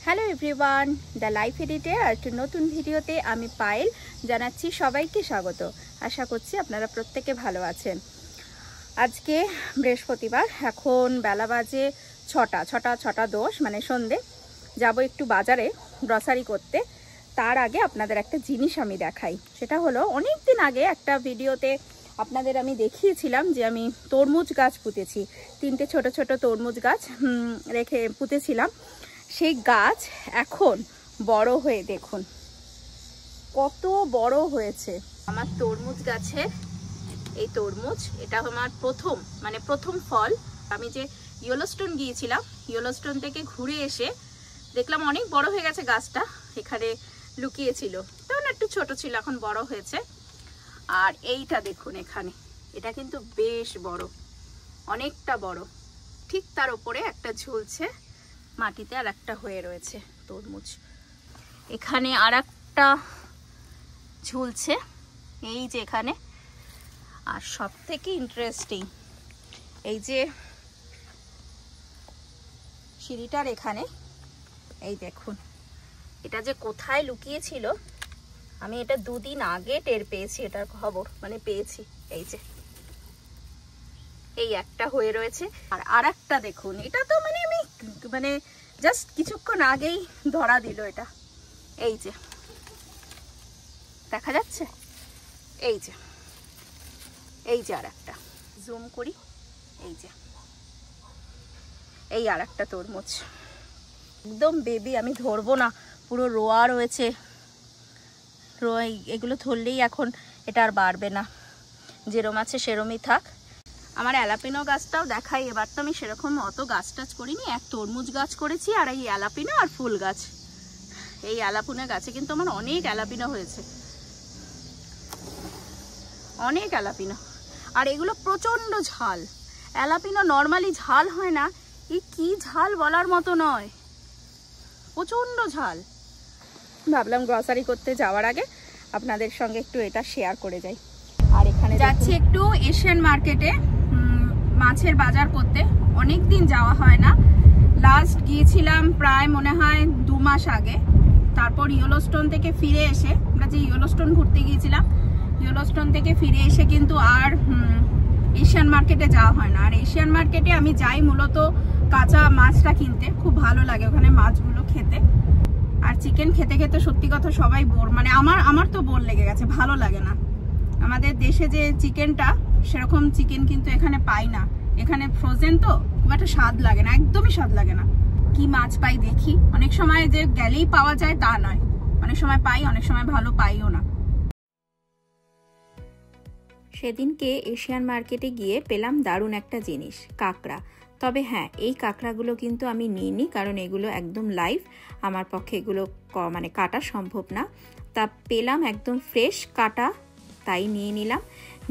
Hello everyone, the life এডিটে আর একটু নতুন ভিডিওতে আমি পায়েল জানাচ্ছি সবাইকে স্বাগত। আশা করছি আপনারা প্রত্যেকে ভালো আছেন। আজকে বৃহস্পতিবার, এখন বেলা বাজে 6:10 মানে সন্ধে। যাব একটু বাজারে গ্রসারি করতে। তার আগে আপনাদের একটা জিনিস আমি দেখাই। সেটা হলো, অনেক দিন আগে একটা ভিডিওতে আপনাদের আমি দেখিয়েছিলাম যে আমি তরমুজ গাছ পুঁতেছি। 3টে ছোট ছোট তরমুজ গাছ রেখে পুঁতেছিলাম। সেই গাছ এখন বড় হয়ে দেখুন কত বড় হয়েছে। আমার তরমুজ গাছের এই তরমুজ, এটা আমার প্রথম ফল। আমি যে ইয়েলোস্টোন গিয়েছিলাম, ইয়েলোস্টোন থেকে ঘুরে এসে দেখলাম অনেক বড় হয়ে গেছে গাছটা। এখানে লুকিয়েছিল, তখন একটু ছোট ছিল, এখন বড় হয়েছে। আর এইটা দেখুন, এখানে এটা কিন্তু বেশ বড়, অনেকটা বড়। ঠিক তার উপরে একটা ঝুলছে মাটিতে, আর একটা হয়ে রয়েছে তরমুজ। এখানে আর একটা ঝুলছে, এই যে এখানে। আর সব থেকে ইন্টারেস্টিং, এই যে সিঁড়িটার এখানে, এই দেখুন এটা যে কোথায় লুকিয়েছিল, আমি এটা 2 দিন আগে টের পেয়েছি, এটার খবর পেয়েছি। এই যে এই একটা হয়ে রয়েছে, আর একটা দেখুন, এটা তো আমি জাস্ট কিছুক্ষণ আগেই ধরা দিল এটা। এই যে দেখা যাচ্ছে, এই যে আর একটা জুম করি, এই আর একটা তরমুজ একদম বেবি। আমি ধরবো না, পুরো রোয়া রয়েছে। এগুলো ধরলেই এখন এটা আর বাড়বে না, যেরম আছে সেরমই থাক। আমার অ্যালাপিনো গাছটাও দেখাই। এবার তো আমি সেরকম অত গাছ টাছ করিনি, এক তরমুজ গাছ করেছি আর এই অ্যালাপিনো আর ফুল গাছ। এই অ্যালাপিনো গাছে কিন্তু আমার অনেক অ্যালাপিনো হয়েছে, অনেক অ্যালাপিনো। আর এগুলো প্রচন্ড ঝাল। অ্যালাপিনো নর্মালি ঝাল হয় না, এই কি ঝাল বলার মতো নয়, প্রচন্ড ঝাল। ভাবলাম গ্রসারি করতে যাওয়ার আগে আপনাদের সঙ্গে একটু এটা শেয়ার করে যাই। আর এখানে যাচ্ছি একটু এশিয়ান মার্কেটে মাছের বাজার করতে। অনেক দিন যাওয়া হয় না, লাস্ট গিয়েছিলাম প্রায় মনে হয় 2 মাস আগে। তারপর ইয়েলোস্টোন থেকে ফিরে এসে, আমরা যে ইয়েলোস্টোন ঘুরতে গিয়েছিলাম, ইয়েলোস্টোন থেকে ফিরে এসে কিন্তু আর এশিয়ান মার্কেটে যাওয়া হয় না। আর এশিয়ান মার্কেটে আমি যাই মূলত কাঁচা মাছটা কিনতে, খুব ভালো লাগে ওখানে মাছগুলো খেতে। আর চিকেন খেতে খেতে সত্যি কথা সবাই বোর, আমার তো বোর লেগে গেছে, ভালো লাগে না। আমাদের দেশে যে চিকেনটা, সেরকম চিকেন কিন্তু এখানে পাই না। এখানে ফ্রোজেন তো খুব একটা স্বাদ লাগে না, একদমই স্বাদ লাগে না। কি মাছ পাই দেখি, অনেক সময় যে গেলেই পাওয়া যায় তা নয়, অনেক সময় পাই, অনেক সময় ভালো পাইও না। সেদিনকে এশিয়ান মার্কেটে গিয়ে পেলাম দারুণ একটা জিনিস, কাঁকড়া। তবে হ্যাঁ, এই কাঁকড়াগুলো কিন্তু আমি নিইনি, কারণ এগুলো একদম লাইভ, আমার পক্ষে এগুলো কাটা সম্ভব না। তা পেলাম একদম ফ্রেশ কাটা, তাই নিয়ে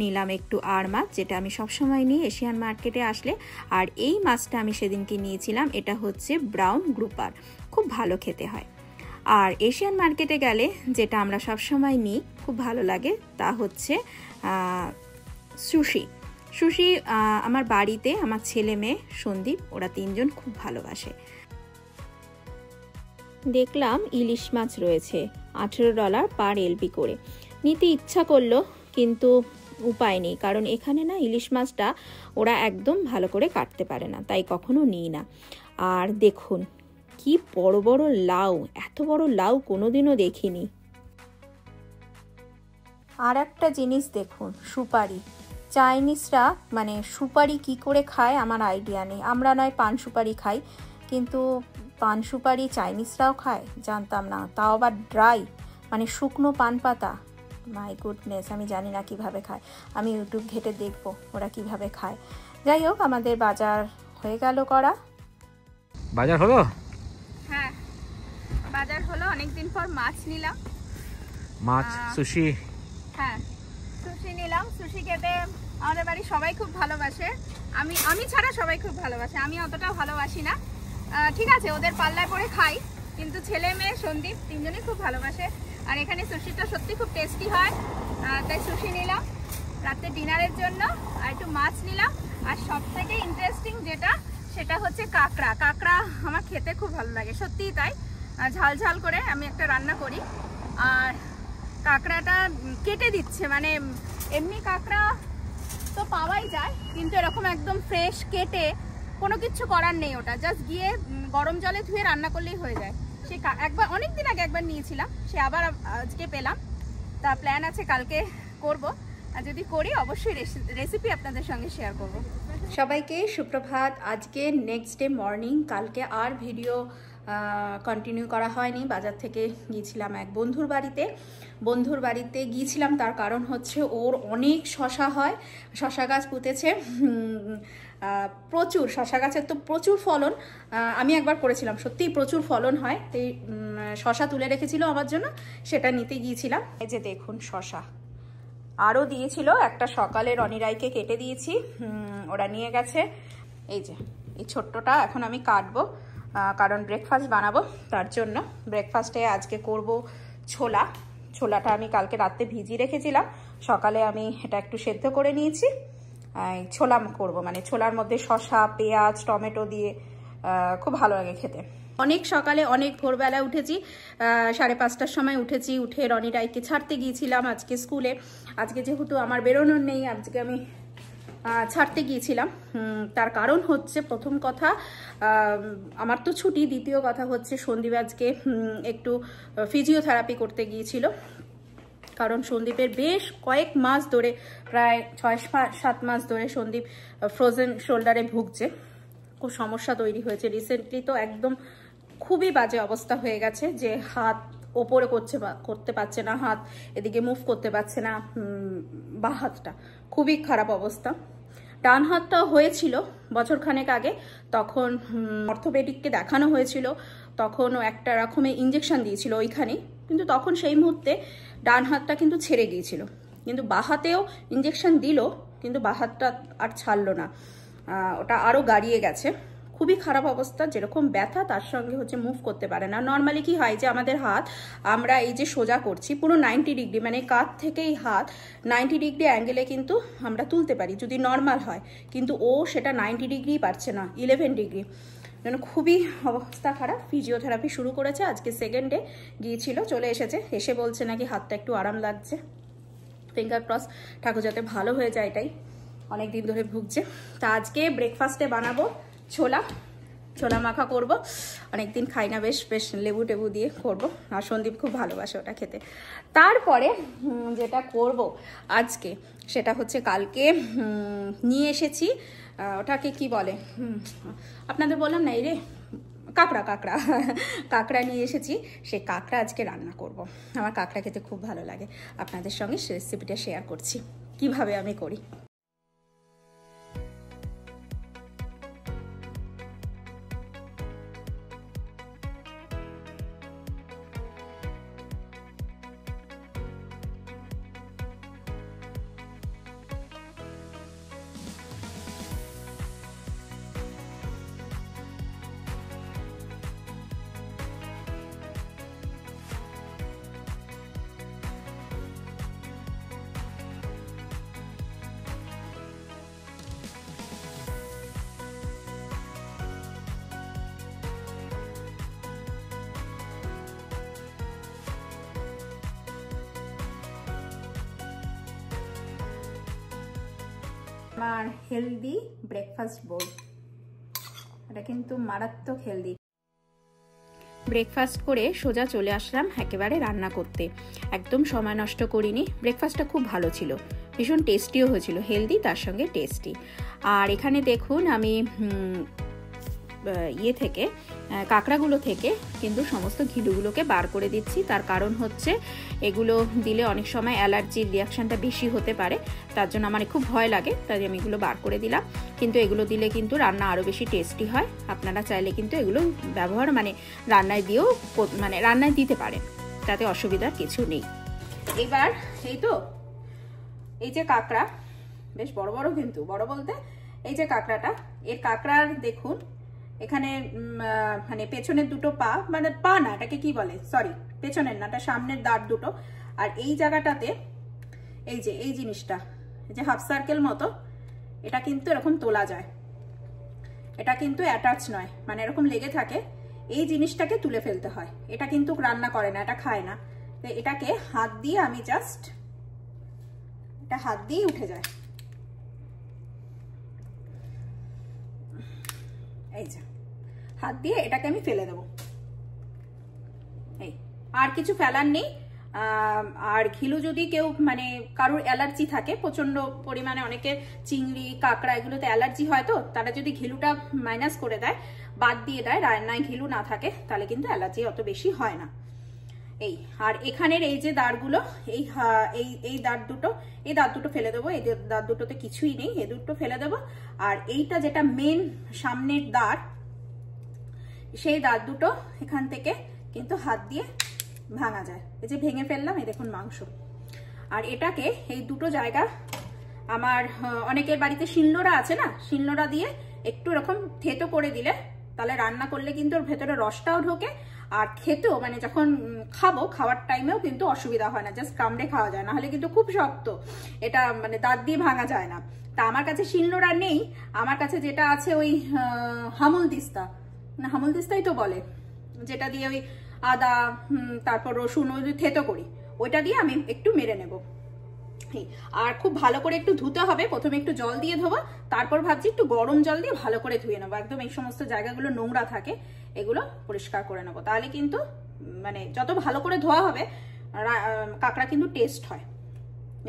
নিলাম একটু আর মাছ, যেটা আমি সবসময় নিই এশিয়ান মার্কেটে আসলে। আর এই মাছটা আমি সেদিনকে নিয়েছিলাম, এটা হচ্ছে ব্রাউন গ্রুপার, খুব ভালো খেতে হয়। আর এশিয়ান মার্কেটে গেলে যেটা আমরা সবসময় নিই, খুব ভালো লাগে, তা হচ্ছে সুশি। আমার বাড়িতে আমার ছেলে মেয়ে সন্দীপ, ওরা 3 জন খুব ভালোবাসে। দেখলাম ইলিশ মাছ রয়েছে $18 পার এলপি করে। নিতে ইচ্ছা করলো, কিন্তু উপায় নেই, কারণ এখানে না ইলিশ মাছটা ওরা একদম ভালো করে কাটতে পারে না, তাই কখনো নিই না। আর দেখুন কি বড় বড় লাউ, এত বড় লাউ কোনোদিনও দেখিনি। আর একটা জিনিস দেখুন, সুপারি। চাইনিজরা সুপারি কি করে খায় আমার আইডিয়া নেই। আমরা নয় পান সুপারি খাই, কিন্তু পান সুপারি চাইনিজরাও খায় জানতাম না, তাও আবার ড্রাই, শুকনো পান পাতা। মাই গুডনেস, আমি জানি না কিভাবে খায়। আমি ইউটিউব ঘেটে দেখবো ওরা কিভাবে খায়। যাই হোক, আমাদের বাজার হয়ে গেল করা। বাজার হলো? হ্যাঁ, বাজার হলো। অনেকদিন পর মাছ নিলাম, মাছ সুশি। হ্যাঁ, সুশি নিলাম। সুশি খেতে আমাদের বাড়ি সবাই খুব ভালোবাসে, আমি ছাড়া সবাই খুব ভালোবাসে, আমি অতটা ভালোবাসি না। ঠিক আছে, ওদের পাল্লায় পড়ে খাই, কিন্তু ছেলে মেয়ে সন্দীপ 3 জনই খুব ভালোবাসে। আর এখানে সুশিটা সত্যি খুব টেস্টি হয়, তাই সুশি নিলাম রাতে ডিনারের জন্য। আর একটু মাছ নিলাম। আর সব থেকে ইন্টারেস্টিং যেটা, সেটা হচ্ছে কাঁকড়া। কাঁকড়া আমার খেতে খুব ভালো লাগে, সত্যিই তাই। ঝাল ঝাল করে আমি একটা রান্না করি। আর কাঁকড়াটা কেটে দিচ্ছে, মানে এমনি কাঁকড়া তো পাওয়াই যায়, কিন্তু এরকম একদম ফ্রেশ কেটে কোনো কিছু করার নেই, ওটা জাস্ট গিয়ে গরম জলে ধুয়ে রান্না করলেই হয়ে যায়। সে একবার অনেকদিন আগে একবার নিয়েছিলাম, সে আবার আজকে পেলাম, তা প্ল্যান আছে কালকে করব, আর যদি করি অবশ্যই রেসিপি আপনাদের সঙ্গে শেয়ার করব। সবাইকে সুপ্রভাত। আজকে নেক্সট ডে মর্নিং, কালকে আর ভিডিও কন্টিনিউ করা হয়নি। বাজার থেকে গিয়েছিলাম এক বন্ধুর বাড়িতে গিয়েছিলাম, তার কারণ হচ্ছে ওর অনেক শশা হয়, শশা গাছ পুঁতেছে, প্রচুর শশা গাছের তো প্রচুর ফলন। আমি একবার করেছিলাম, সত্যিই প্রচুর ফলন হয়। এই শশা তুলে রেখেছিল আমার জন্য, সেটা নিতে গিয়েছিলাম। এই যে দেখুন শশা আরও দিয়েছিল, একটা সকালে রনিরাইকে কেটে দিয়েছি, ওরা নিয়ে গেছে। এই যে এই ছোট্টটা এখন আমি কাটবো, কারণ ব্রেকফাস্ট বানাবো, তার জন্য। ব্রেকফাস্টে আজকে করব ছোলাটা আমি কালকে রাতে ভিজিয়ে রেখেছিলাম, সকালে আমি এটা একটু সেদ্ধ করে নিয়েছি। ছোলা করব, মানে ছোলার মধ্যে শসা, পেঁয়াজ, টমেটো দিয়ে খুব ভালো লাগে খেতে। অনেক সকালে, অনেক ভোরবেলা উঠেছি, 5:30টার সময় উঠেছি। উঠে রনিরাইকে ছাড়তে গিয়েছিলাম আজকে স্কুলে। আজকে যেহেতু আমার বেরোনোর নেই, আজকে আমি ছাড়তে গিয়েছিলাম। তার কারণ হচ্ছে, প্রথম কথা আমার তো ছুটি, দ্বিতীয় কথা হচ্ছে সন্দীপ আজকে একটু ফিজিওথেরাপি করতে গিয়েছিল। কারণ সন্দীপের বেশ কয়েক মাস ধরে, প্রায় 6-7 মাস ধরে সন্দীপ ফ্রোজেন শোল্ডারে ভুগছে, খুব সমস্যা তৈরি হয়েছে রিসেন্টলি। তো একদম খুবই বাজে অবস্থা হয়ে গেছে, যে হাত ওপরে করতে পারছে না, হাত এদিকে মুভ করতে পারছে না, বা হাতটা খুবই খারাপ অবস্থা। ডান হাতটা হয়েছিল বছরখানেক আগে, তখন অর্থোপেডিককে দেখানো হয়েছিল, তখন ও একটা রকমের ইঞ্জেকশন দিয়েছিল ওইখানে, কিন্তু তখন সেই মুহূর্তে ডান হাতটা কিন্তু ছেড়ে গিয়েছিল। কিন্তু বাঁ হাতেও ইঞ্জেকশন দিল, কিন্তু বাঁ হাতটা আর ছাড়লো না, ওটা আরও গাড়িয়ে গেছে। খুবই খারাপ অবস্থা, যেরকম ব্যথা তার সঙ্গে হচ্ছে মুভ করতে পারে না। নর্মালি কি হয় যে আমাদের হাত, আমরা এই যে সোজা করছি পুরো 90 ডিগ্রি, মানে কাঁধ থেকেই হাত 90 ডিগ্রি অ্যাঙ্গেলে কিন্তু আমরা তুলতে পারি যদি নর্মাল হয়, কিন্তু ও সেটা 90 ডিগ্রি পারছে না, 11 ডিগ্রি, যেন খুবই অবস্থা খারাপ। ফিজিওথেরাপি শুরু করেছে, আজকে সেকেন্ড ডে গিয়েছিল, চলে এসেছে, এসে বলছে নাকি হাতটা একটু আরাম লাগছে। ফিঙ্গার ক্রস, ঠাকুর যাতে ভালো হয়ে যায়, এটাই অনেক দিন ধরে ভুগছে। তা আজকে ব্রেকফাস্টে বানাবো ছোলা মাখা করব, অনেকদিন খাই না, বেশ লেবু টেবু দিয়ে করব, আর সন্দীপ খুব ভালোবাসে ওটা খেতে। তারপরে যেটা করব আজকে, সেটা হচ্ছে কালকে নিয়ে এসেছি, ওটাকে কি বলে, আপনাদের বললাম না, এই রে কাঁকড়া নিয়ে এসেছি, সেই কাঁকড়া আজকে রান্না করব। আমার কাঁকড়া খেতে খুব ভালো লাগে, আপনাদের সঙ্গে রেসিপিটা শেয়ার করছি কিভাবে আমি করি। আমার হেলদি ব্রেকফাস্ট বোল, এটা কিন্তু মারাত্মক হেলদি। ব্রেকফাস্ট করে সোজা চলে আসলাম একেবারে রান্না করতে, একদম সময় নষ্ট করিনি। ব্রেকফাস্টটা খুব ভালো ছিল, ভীষণ টেস্টিও হয়েছিল, হেলদি তার সঙ্গে টেস্টি। আর এখানে দেখুন আমি কাঁকড়াগুলো থেকে কিন্তু সমস্ত ঘিলুগুলোকে বার করে দিচ্ছি। তার কারণ হচ্ছে এগুলো দিলে অনেক সময় অ্যালার্জির রিয়াকশানটা বেশি হতে পারে, তার জন্য আমার খুব ভয় লাগে, তাই আমি এগুলো বার করে দিলাম। কিন্তু এগুলো দিলে কিন্তু রান্না আরও বেশি টেস্টি হয়। আপনারা চাইলে কিন্তু এগুলো ব্যবহার রান্নায় দিতে পারেন, তাতে অসুবিধার কিছু নেই। এবার এই যে কাঁকড়া, বেশ বড় বড়, কিন্তু বড় বলতে এই যে কাঁকড়াটা, এর কাঁকড়ার দেখুন এখানে মানে পেছনের দুটো পা, মানে পা না, এটাকে কি বলে, সরি পেছনের না, এটা সামনের দাঁত দুটো। আর এই জায়গাটাতে এই জিনিসটা, যে হাফ সার্কেল মতো, এটা কিন্তু এরকম তোলা যায়, এটা কিন্তু অ্যাটাচ নয়, মানে এরকম লেগে থাকে, এই জিনিসটাকে তুলে ফেলতে হয়। এটা কিন্তু রান্না করে না, এটা খায় না। তো এটাকে হাত দিয়ে আমি জাস্ট, এটা হাত দিয়ে উঠে যায়, এই যে হাত দিয়ে এটাকে আমি ফেলে দেবো। এই আর কিছু ফেলার নেই। আর ঘিলু যদি কেউ মানে কারোর অ্যালার্জি থাকে প্রচন্ড পরিমাণে, অনেকের চিংড়ি কাঁকড়া এগুলোতে অ্যালার্জি হয়, তো তারা যদি ঘিলুটা মাইনাস করে দেয়, বাদ দিয়ে দেয়, রান্নায় ঘিলু না থাকে, তাহলে কিন্তু অ্যালার্জি অত বেশি হয় না। এই আর এখানের এই যে দাঁড়গুলো, এই দাঁত দুটো ফেলে দেবো। এই দাঁত দুটোতে কিছুই নেই, এই দুটো ফেলে দেবো। আর এইটা যেটা মেন সামনের দাঁত, সেই দাঁত দুটো এখান থেকে কিন্তু হাত দিয়ে ভাঙা যায়। এই যে ভেঙে ফেললাম, এই দেখুন মাংস। আর এটাকে এই দুটো জায়গা, আমার অনেকের বাড়িতে শিলনোড়া আছে না, শিলনোড়া দিয়ে একটু এরকম থেতো করে দিলে, তাহলে রান্না করলে কিন্তু ওর ভেতরে রসটাও ঢোকে, আর খেতেও মানে যখন খাওয়ার টাইমেও কিন্তু অসুবিধা হয় না, জাস্ট কামড়ে খাওয়া যায়। না হলে কিন্তু খুব শক্ত, এটা মানে দাঁত দিয়ে ভাঙা যায় না। তা আমার কাছে শিলনোড়া নেই, আমার কাছে যেটা আছে ওই হামল দিস্তা, না হামল দিস্তাই তো বলে, যেটা দিয়ে ওই আদা তারপর রসুন ওই থেতো করি, ওইটা দিয়ে আমি একটু মেরে নেব। আর খুব ভালো করে একটু ধুতে হবে। প্রথমে একটু জল দিয়ে ধোবো, তারপর ভাবছি একটু গরম জল দিয়ে ভালো করে ধুয়ে নেবো। একদম এই সমস্ত জায়গাগুলো নোংরা থাকে, এগুলো পরিষ্কার করে নেবো। তাহলে কিন্তু মানে যত ভালো করে ধোয়া হবে কাঁকড়া কিন্তু টেস্ট হয়,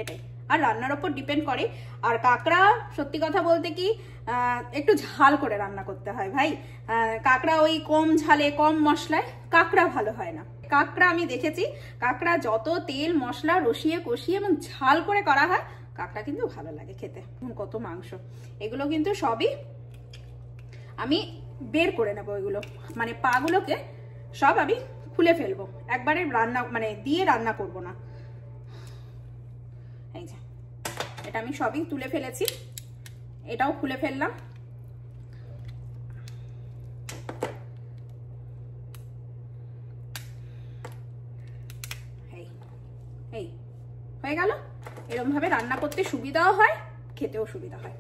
এটাই। আর রান্নার ওপর ডিপেন্ড করে। আর কাঁকড়া সত্যি কথা বলতে কি একটু ঝাল করে রান্না করতে হয় ভাই। কাঁকড়া ওই কম ঝালে কম মশলায় কাঁকড়া ভালো হয় না। কাঁকড়া আমি দেখেছি, কাঁকড়া যত তেল মশলা রসিয়ে কষিয়ে এবং ঝাল করে করা হয়, কাঁকড়া কিন্তু ভালো লাগে খেতে। কত মাংস, এগুলো কিন্তু সবই আমি বের করে নেবো। এগুলো মানে পাগুলোকে সব আমি খুলে ফেলবো, একবারে রান্না মানে দিয়ে রান্না করব না। এই যে এটা আমি সবই তুলে ফেলেছি, এটাও খুলে ফেললাম। এই হয়ে গেল। এরকম ভাবে রান্না করতে সুবিধাও হয়, খেতেও সুবিধা হয়।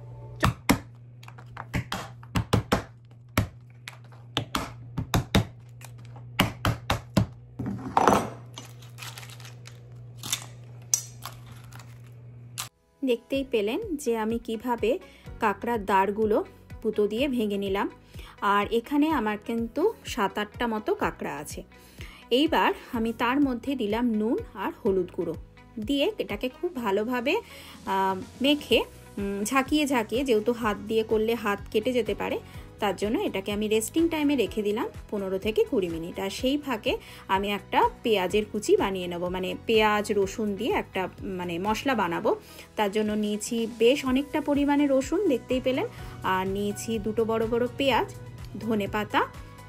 দেখতেই পেলেন যে আমি কিভাবে কাঁকড়ার দাঁড়গুলো পুতো দিয়ে ভেঙে নিলাম। আর এখানে আমার কিন্তু 7-8টা মতো কাঁকড়া আছে। এইবার আমি তার মধ্যে দিলাম নুন আর হলুদ গুঁড়ো দিয়ে এটাকে খুব ভালোভাবে মেখে ঝাঁকিয়ে যেহেতু হাত দিয়ে করলে হাত কেটে যেতে পারে, তার জন্য এটাকে আমি রেস্টিং টাইমে রেখে দিলাম 15 থেকে 20 মিনিট। আর সেই ফাঁকে আমি একটা পেঁয়াজের কুচি বানিয়ে নেব, মানে পেঁয়াজ রসুন দিয়ে একটা মানে মশলা বানাবো। তার জন্য নিয়েছি বেশ অনেকটা পরিমাণে রসুন, দেখতেই পেলেন। আর নিয়েছি 2 বড় বড় পেঁয়াজ, ধনেপাতা,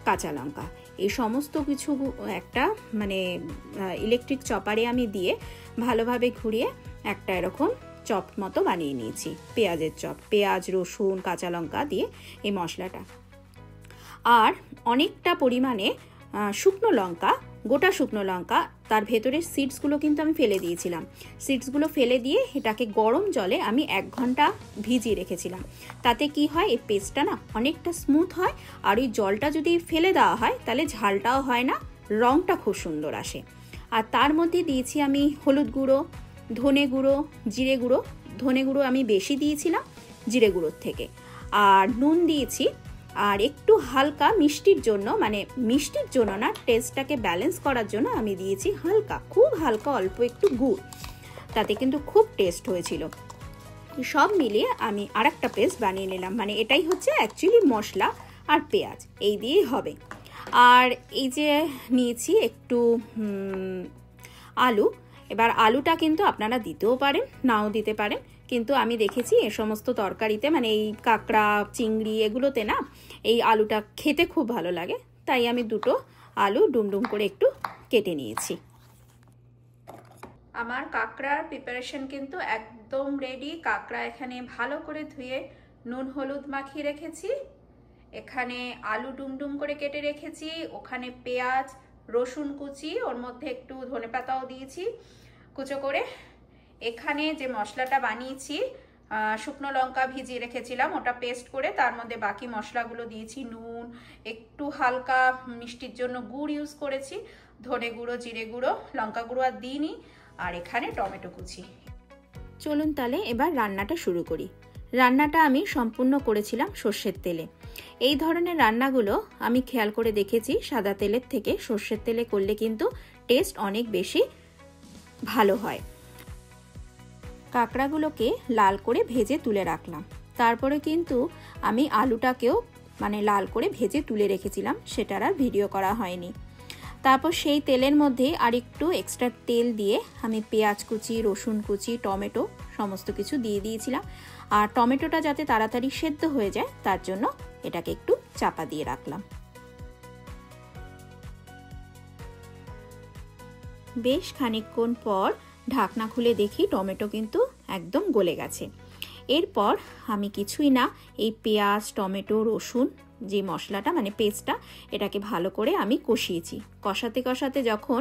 কাঁচা লঙ্কা। এই সমস্ত কিছু একটা মানে ইলেকট্রিক চপারে আমি দিয়ে ভালোভাবে ঘুরিয়ে একটা এরকম চপ মতো বানিয়ে নিয়েছি, পেঁয়াজের চপ। পেঁয়াজ রসুন কাঁচা লঙ্কা দিয়ে এই মশলাটা। আর অনেকটা পরিমাণে শুকনো লঙ্কা, গোটা শুকনো লঙ্কা, তার ভেতরের সিডসগুলো কিন্তু আমি ফেলে দিয়েছিলাম। সিডসগুলো ফেলে দিয়ে এটাকে গরম জলে আমি 1 ঘন্টা ভিজিয়ে রেখেছিলাম। তাতে কি হয়, এই পেস্টটা না অনেকটা স্মুথ হয়। আর ওই জলটা যদি ফেলে দেওয়া হয় তাহলে ঝালটাও হয় না, রঙটা খুব সুন্দর আসে। আর তার মধ্যে দিয়েছি আমি হলুদ গুঁড়ো, ধনে গুঁড়ো, জিরে গুঁড়ো। ধনে গুঁড়ো আমি বেশি দিয়েছিলাম জিরে গুঁড়োর থেকে। আর নুন দিয়েছি। আর একটু হালকা মিষ্টির জন্য, মানে মিষ্টির জন্য না, টেস্টটাকে ব্যালেন্স করার জন্য আমি দিয়েছি হালকা, খুব হালকা অল্প একটু গুড়। তাতে কিন্তু খুব টেস্ট হয়েছিল। সব মিলিয়ে আমি আরেকটা পেস্ট বানিয়ে নিলাম। মানে এটাই হচ্ছে অ্যাকচুয়ালি মশলা আর পেঁয়াজ, এই দিয়েই হবে। আর এই যে নিয়েছি একটু আলু। এবার আলুটা কিন্তু আপনারা দিতেও পারেন, নাও দিতে পারেন, কিন্তু আমি দেখেছি এ সমস্ত তরকারিতে মানে এই কাঁকড়া চিংড়ি এগুলোতে না এই আলুটা খেতে খুব ভালো লাগে, তাই আমি 2টো আলু ডুমডুম করে একটু কেটে নিয়েছি। আমার কাঁকড়ার প্রিপারেশন কিন্তু একদম রেডি। কাঁকড়া এখানে ভালো করে ধুয়ে নুন হলুদ মাখিয়ে রেখেছি, এখানে আলু ডুমডুম করে কেটে রেখেছি, ওখানে পেঁয়াজ রসুন কুচি, ওর মধ্যে একটু ধনেপাতাও দিয়েছি কুচো করে। এখানে যে মশলাটা বানিয়েছি শুকনো লঙ্কা ভিজিয়ে রেখেছিলাম, ওটা পেস্ট করে তার মধ্যে বাকি মশলাগুলো দিয়েছি। নুন, একটু হালকা মিষ্টির জন্য গুড় ইউজ করেছি, ধনে গুঁড়ো, জিরে গুঁড়ো, লঙ্কা গুঁড়ো আর দিইনি, আর এখানে টমেটো কুচি। চলুন তাহলে এবার রান্নাটা শুরু করি। রান্নাটা আমি সম্পূর্ণ করেছিলাম সর্ষের তেলে। এই ধরনের রান্নাগুলো আমি খেয়াল করে দেখেছি সাদা তেলের থেকে সর্ষের তেলে করলে কিন্তু টেস্ট অনেক বেশি ভালো হয়। কাঁকড়াগুলোকে লাল করে ভেজে তুলে রাখলাম। তারপরে কিন্তু আমি আলুটাকেও লাল করে ভেজে তুলে রেখেছিলাম, সেটার আর ভিডিও করা হয়নি। তারপর সেই তেলের মধ্যে আর একটু এক্সট্রা তেল দিয়ে আমি পেঁয়াজ কুচি, রসুন কুচি, টমেটো সমস্ত কিছু দিয়ে দিয়েছিলাম। আর টমেটোটা যাতে তাড়াতাড়ি সেদ্ধ হয়ে যায় তার জন্য এটাকে একটু চাপা দিয়ে রাখলাম। বেশ খানিকক্ষণ পর ঢাকনা খুলে দেখি টমেটো কিন্তু একদম গলে গেছে। এরপর আমি কিছুই না, এই পেঁয়াজ, টমেটো, রসুন যে মশলাটা পেস্টটা, এটাকে ভালো করে আমি কষিয়েছি। কষাতে কষাতে যখন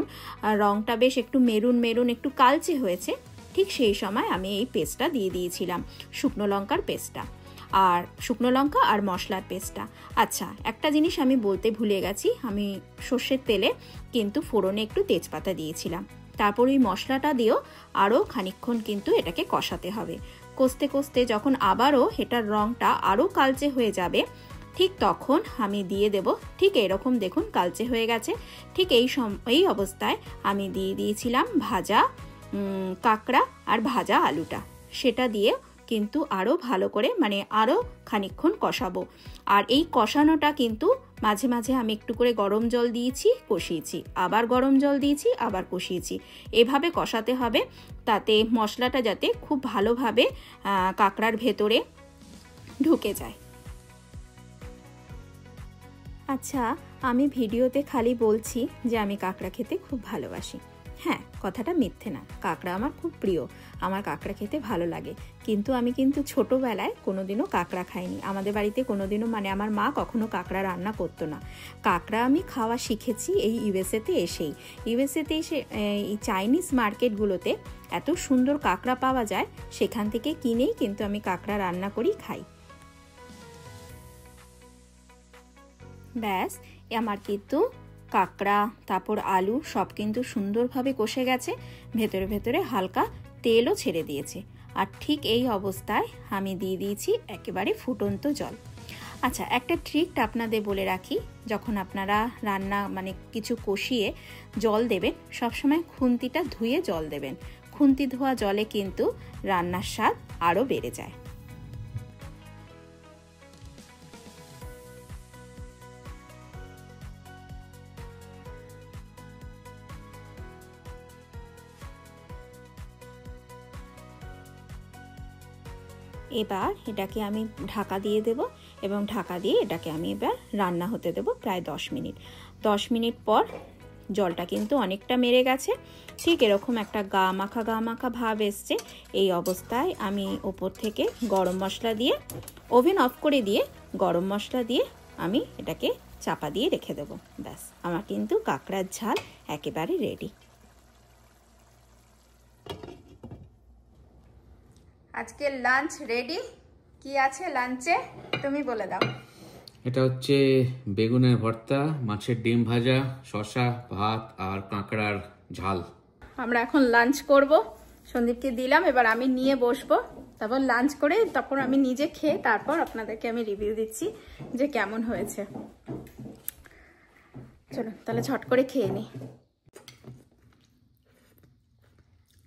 রঙটা বেশ একটু মেরুন মেরুন একটু কালচে হয়েছে, ঠিক সেই সময় আমি এই পেস্টটা দিয়ে দিয়েছিলাম, শুকনো লঙ্কার পেস্টটা, আর শুকনো লঙ্কা আর মশলার পেস্টটা। আচ্ছা, একটা জিনিস আমি বলতে ভুলে গেছি, আমি সর্ষের তেলে কিন্তু ফোড়নে একটু তেজপাতা দিয়েছিলাম। তারপর ওই মশলাটা দিয়েও আরও খানিকক্ষণ কিন্তু এটাকে কষাতে হবে। কষতে কষতে যখন আবারও এটার রঙটা আরও কালচে হয়ে যাবে, ঠিক তখন আমি দিয়ে দেব, ঠিক এরকম দেখুন কালচে হয়ে গেছে, ঠিক এই অবস্থায় আমি দিয়ে দিয়েছিলাম ভাজা কাঁকড়া আর ভাজা আলুটা। সেটা দিয়ে কিন্তু আরও ভালো করে আরও খানিকক্ষণ কষাবো। আর এই কষানোটা কিন্তু মাঝে মাঝে আমি একটু করে গরম জল দিয়েছি, কষিয়েছি, আবার গরম জল দিয়েছি, আবার কষিয়েছি। এভাবে কষাতে হবে, তাতে মশলাটা যাতে খুব ভালোভাবে কাঁকড়ার ভেতরে ঢুকে যায়। আচ্ছা, আমি ভিডিওতে খালি বলছি যে আমি কাঁকড়া খেতে খুব ভালোবাসি। হ্যাঁ, কথাটা মিথ্যে না, কাঁকড়া আমার খুব প্রিয়, আমার কাঁকড়া খেতে ভালো লাগে। কিন্তু আমি ছোটোবেলায় কোনোদিনও কাঁকড়া খাইনি। আমাদের বাড়িতে কোনোদিনও আমার মা কখনো কাঁকড়া রান্না করতো না। কাঁকড়া আমি খাওয়া শিখেছি এই ইউএসএতে এসেই। ইউএসএতে এসে এই চাইনিজ মার্কেটগুলোতে এত সুন্দর কাঁকড়া পাওয়া যায়, সেখান থেকে কিনেই কিন্তু আমি কাঁকড়া রান্না করি, খাই। ব্যাস, আমার কিন্তু কাঁকড়া তারপর আলু সব কিন্তু সুন্দরভাবে কষে গেছে, ভেতরে ভেতরে হালকা তেলও ছেড়ে দিয়েছে। আর ঠিক এই অবস্থায় আমি দিয়ে দিয়েছি একেবারে ফুটন্ত জল। আচ্ছা, একটা ট্রিকটা আপনাদের বলে রাখি, যখন আপনারা রান্না কিছু কষিয়ে জল দেবেন, সবসময় খুন্তিটা ধুয়ে জল দেবেন। খুন্তি ধোয়া জলে কিন্তু রান্নার স্বাদ আরও বেড়ে যায়। এবার এটাকে আমি ঢাকা দিয়ে দেব এবং ঢাকা দিয়ে এটাকে আমি এবার রান্না হতে দেব প্রায় 10 মিনিট। 10 মিনিট পর জলটা কিন্তু অনেকটা মেরে গেছে, ঠিক এরকম একটা গা মাখা ভাব এসছে। এই অবস্থায় আমি ওপর থেকে গরম মশলা দিয়ে, ওভেন অফ করে দিয়ে গরম মশলা দিয়ে আমি এটাকে চাপা দিয়ে রেখে দেব। ব্যাস, আমার কিন্তু কাঁকড়ার ঝাল একেবারে রেডি। আজকে লাঞ্চ রেডি। কি আছে লাঞ্চে তুমি বলে দাও। এটা হচ্ছে বেগুনের ভর্তা, মাছের ডিম ভাজা, শসা, ভাত আর কাঁকড়ার ঝাল। আমরা এখন লাঞ্চ করব, সন্দীপকে দিলাম, এবার আমি নিয়ে বসবো, তারপর লাঞ্চ করে তারপর আমি নিজে খেয়ে তারপর আপনাদেরকে আমি রিভিউ দিচ্ছি যে কেমন হয়েছে। চলো তাহলে ঝট করে খেয়ে নি।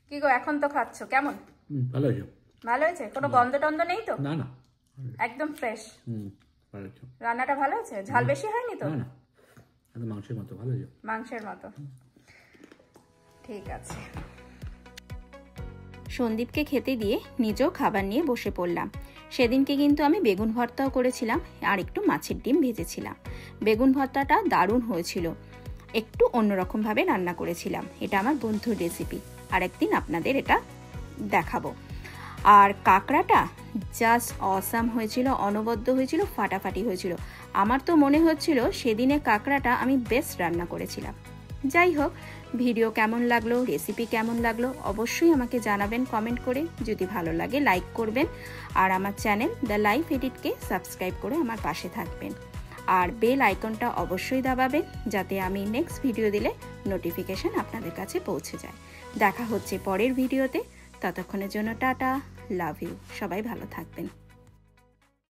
কি গো, এখন তো খাচ্ছ, কেমন? ভালো হয়েছে। ভালো হয়েছে? কোনো গন্ধ টন্ধ নেই তো? না না, একদম ফ্রেশ। ভালো হয়েছে। রান্নাটা ভালো হয়েছে? ঝাল বেশি হয়নি তো? না না, একদম মাংসের মতো ভালো হয়েছে। মাংসের মতো, ঠিক আছে। সন্দীপকে খেতে দিয়ে নিজেও খাবার নিয়ে বসে পড়লাম। সেদিনকে কিন্তু আমি বেগুন ভর্তাও করেছিলাম আর একটু মাছের ডিম ভেজেছিলাম। বেগুন ভর্তাটা দারুণ হয়েছিল, একটু অন্যরকমভাবে রান্না করেছিলাম। এটা আমার বন্ধুর রেসিপি, আর একদিন আপনাদের এটা দেখাবো। আর কাঁকড়াটা জাস্ট অসাম হয়েছিল, অনবদ্য হয়েছিল, ফাটাফাটি হয়েছিল। আমার তো মনে হচ্ছিল সেদিনে কাঁকড়াটা আমি বেস্ট রান্না করেছিলাম। যাই হোক, ভিডিও কেমন লাগলো, রেসিপি কেমন লাগলো অবশ্যই আমাকে জানাবেন কমেন্ট করে। যদি ভালো লাগে লাইক করবেন, আর আমার চ্যানেল দ্য লাইফ এডিটকে সাবস্ক্রাইব করে আমার পাশে থাকবেন, আর বেল আইকনটা অবশ্যই দাবাবেন যাতে আমি নেক্সট ভিডিও দিলে নোটিফিকেশন আপনাদের কাছে পৌঁছে যায়। দেখা হচ্ছে পরের ভিডিওতে, ততক্ষণের জন্য টাটা, লাভ ইউ, সবাই ভালো থাকবেন।